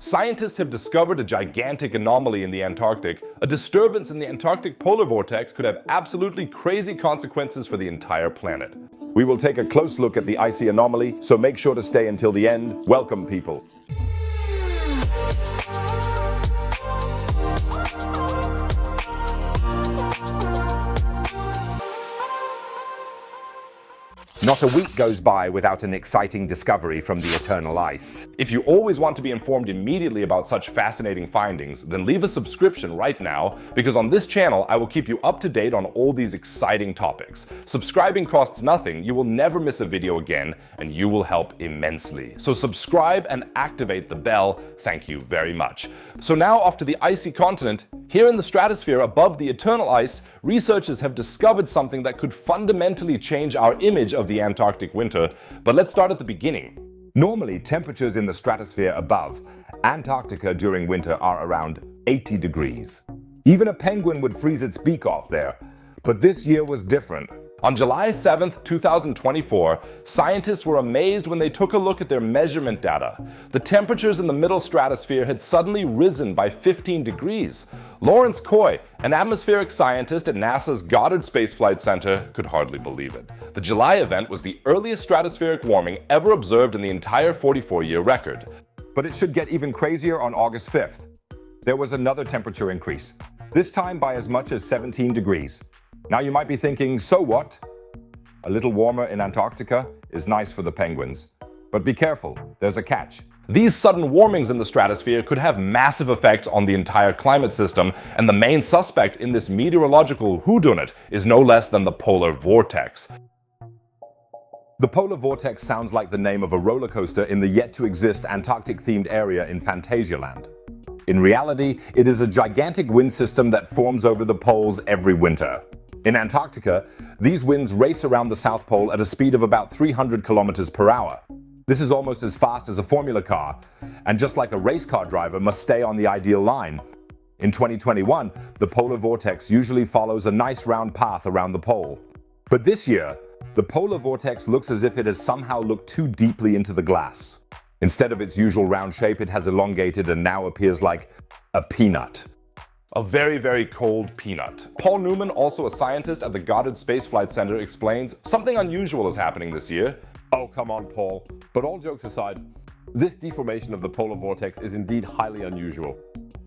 Scientists have discovered a gigantic anomaly in the Antarctic. A disturbance in the Antarctic polar vortex could have absolutely crazy consequences for the entire planet. We will take a close look at the icy anomaly, so make sure to stay until the end. Welcome, people. Not a week goes by without an exciting discovery from the eternal ice. If you always want to be informed immediately about such fascinating findings, then leave a subscription right now, because on this channel I will keep you up to date on all these exciting topics. Subscribing costs nothing, you will never miss a video again, and you will help immensely. So subscribe and activate the bell. Thank you very much. So now off to the icy continent. Here in the stratosphere above the eternal ice, researchers have discovered something that could fundamentally change our image of the Antarctic winter. But let's start at the beginning. Normally, temperatures in the stratosphere above Antarctica during winter are around 80 degrees. Even a penguin would freeze its beak off there. But this year was different. On July 7, 2024, scientists were amazed when they took a look at their measurement data. The temperatures in the middle stratosphere had suddenly risen by 15 degrees. Lawrence Coy, an atmospheric scientist at NASA's Goddard Space Flight Center, could hardly believe it. The July event was the earliest stratospheric warming ever observed in the entire 44-year record. But it should get even crazier on August 5th. There was another temperature increase, this time by as much as 17 degrees. Now you might be thinking, so what? A little warmer in Antarctica is nice for the penguins. But be careful, there's a catch. These sudden warmings in the stratosphere could have massive effects on the entire climate system, and the main suspect in this meteorological whodunit is no less than the polar vortex. The polar vortex sounds like the name of a roller coaster in the yet-to-exist Antarctic-themed area in Fantasialand. In reality, it is a gigantic wind system that forms over the poles every winter. In Antarctica, these winds race around the South Pole at a speed of about 300 kilometers per hour. This is almost as fast as a Formula car, and just like a race car driver must stay on the ideal line. In 2021, the polar vortex usually follows a nice round path around the pole. But this year, the polar vortex looks as if it has somehow looked too deeply into the glass. Instead of its usual round shape, it has elongated and now appears like a peanut. A very, very cold peanut. Paul Newman, also a scientist at the Goddard Space Flight Center, explains something unusual is happening this year. Oh, come on, Paul. But all jokes aside, this deformation of the polar vortex is indeed highly unusual.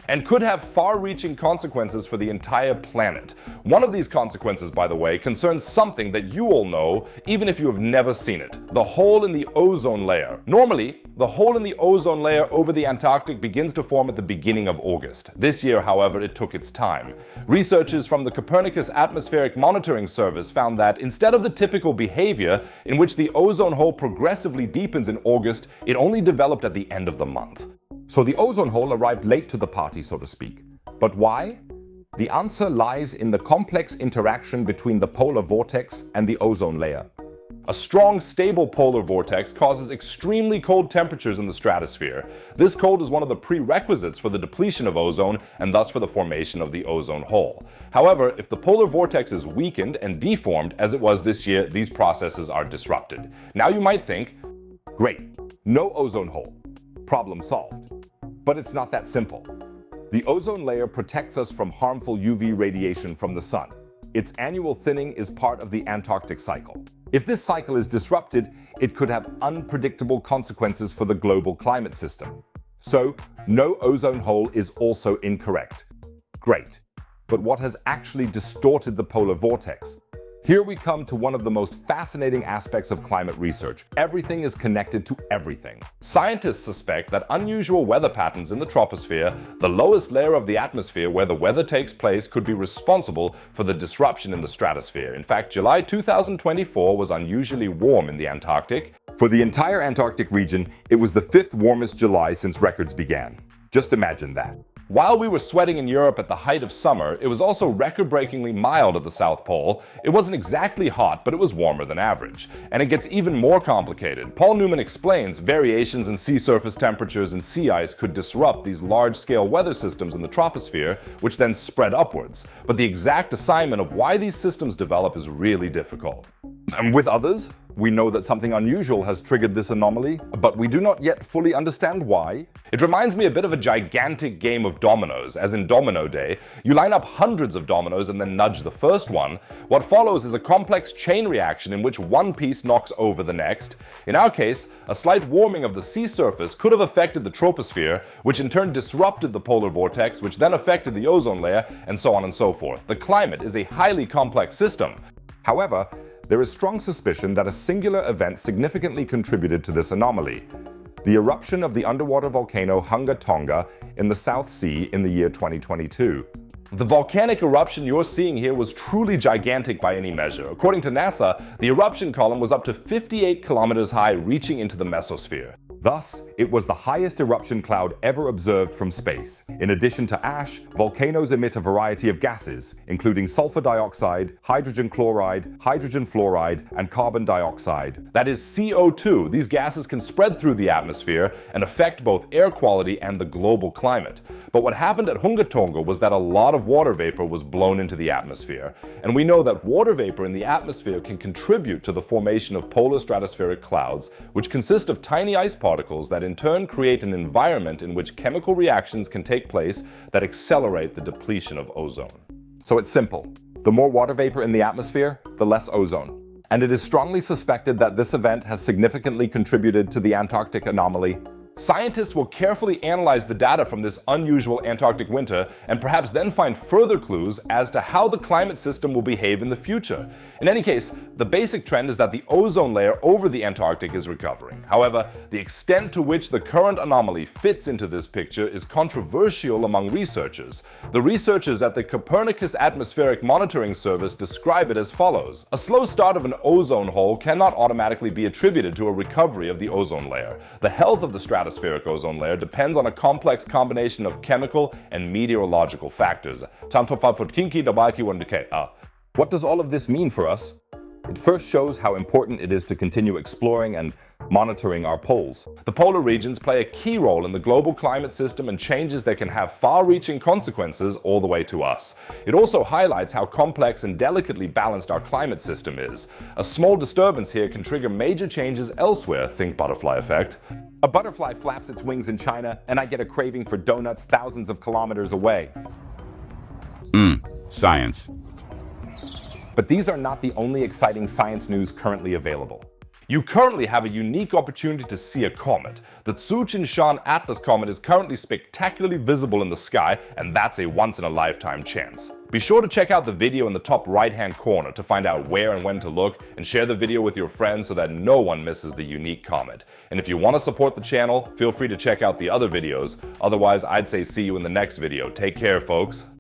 And could have far-reaching consequences for the entire planet. One of these consequences, by the way, concerns something that you all know, even if you have never seen it. The hole in the ozone layer. Normally, the hole in the ozone layer over the Antarctic begins to form at the beginning of August. This year, however, it took its time. Researchers from the Copernicus Atmospheric Monitoring Service found that instead of the typical behavior in which the ozone hole progressively deepens in August, it only developed at the end of the month. So the ozone hole arrived late to the party, so to speak. But why? The answer lies in the complex interaction between the polar vortex and the ozone layer. A strong, stable polar vortex causes extremely cold temperatures in the stratosphere. This cold is one of the prerequisites for the depletion of ozone and thus for the formation of the ozone hole. However, if the polar vortex is weakened and deformed, as it was this year, these processes are disrupted. Now you might think, great, no ozone hole. Problem solved. But it's not that simple. The ozone layer protects us from harmful UV radiation from the sun. Its annual thinning is part of the Antarctic cycle. If this cycle is disrupted, it could have unpredictable consequences for the global climate system. So, no ozone hole is also incorrect. Great. But what has actually distorted the polar vortex? Here we come to one of the most fascinating aspects of climate research. Everything is connected to everything. Scientists suspect that unusual weather patterns in the troposphere, the lowest layer of the atmosphere where the weather takes place, could be responsible for the disruption in the stratosphere. In fact, July 2024 was unusually warm in the Antarctic. For the entire Antarctic region, it was the 5th warmest July since records began. Just imagine that. While we were sweating in Europe at the height of summer, it was also record-breakingly mild at the South Pole. It wasn't exactly hot, but it was warmer than average. And it gets even more complicated. Paul Newman explains variations in sea surface temperatures and sea ice could disrupt these large-scale weather systems in the troposphere, which then spread upwards. But the exact assignment of why these systems develop is really difficult. And with others, we know that something unusual has triggered this anomaly, but we do not yet fully understand why. It reminds me a bit of a gigantic game of dominoes, as in Domino Day. You line up hundreds of dominoes and then nudge the first one. What follows is a complex chain reaction in which one piece knocks over the next. In our case, a slight warming of the sea surface could have affected the troposphere, which in turn disrupted the polar vortex, which then affected the ozone layer, and so on and so forth. The climate is a highly complex system. However, there is strong suspicion that a singular event significantly contributed to this anomaly: the eruption of the underwater volcano Hunga Tonga in the South Sea in the year 2022. The volcanic eruption you're seeing here was truly gigantic by any measure. According to NASA, the eruption column was up to 58 kilometers high, reaching into the mesosphere. Thus, it was the highest eruption cloud ever observed from space. In addition to ash, volcanoes emit a variety of gases, including sulfur dioxide, hydrogen chloride, hydrogen fluoride, and carbon dioxide. That is CO2. These gases can spread through the atmosphere and affect both air quality and the global climate. But what happened at Hunga Tonga was that a lot of water vapor was blown into the atmosphere. And we know that water vapor in the atmosphere can contribute to the formation of polar stratospheric clouds, which consist of tiny ice particles that in turn create an environment in which chemical reactions can take place that accelerate the depletion of ozone. So it's simple. The more water vapor in the atmosphere, the less ozone. And it is strongly suspected that this event has significantly contributed to the Antarctic anomaly. Scientists will carefully analyze the data from this unusual Antarctic winter and perhaps then find further clues as to how the climate system will behave in the future. In any case, the basic trend is that the ozone layer over the Antarctic is recovering. However, the extent to which the current anomaly fits into this picture is controversial among researchers. The researchers at the Copernicus Atmospheric Monitoring Service describe it as follows: a slow start of an ozone hole cannot automatically be attributed to a recovery of the ozone layer. The health of the stratospheric ozone layer depends on a complex combination of chemical and meteorological factors. What does all of this mean for us? It first shows how important it is to continue exploring and monitoring our poles. The polar regions play a key role in the global climate system, and changes that can have far-reaching consequences all the way to us. It also highlights how complex and delicately balanced our climate system is. A small disturbance here can trigger major changes elsewhere. Think butterfly effect. A butterfly flaps its wings in China, and I get a craving for donuts thousands of kilometers away. Science. But these are not the only exciting science news currently available. You currently have a unique opportunity to see a comet. The Tsuchinshan Atlas comet is currently spectacularly visible in the sky, and that's a once-in-a-lifetime chance. Be sure to check out the video in the top right-hand corner to find out where and when to look, and share the video with your friends so that no one misses the unique comet. And if you want to support the channel, feel free to check out the other videos. Otherwise, I'd say see you in the next video. Take care, folks.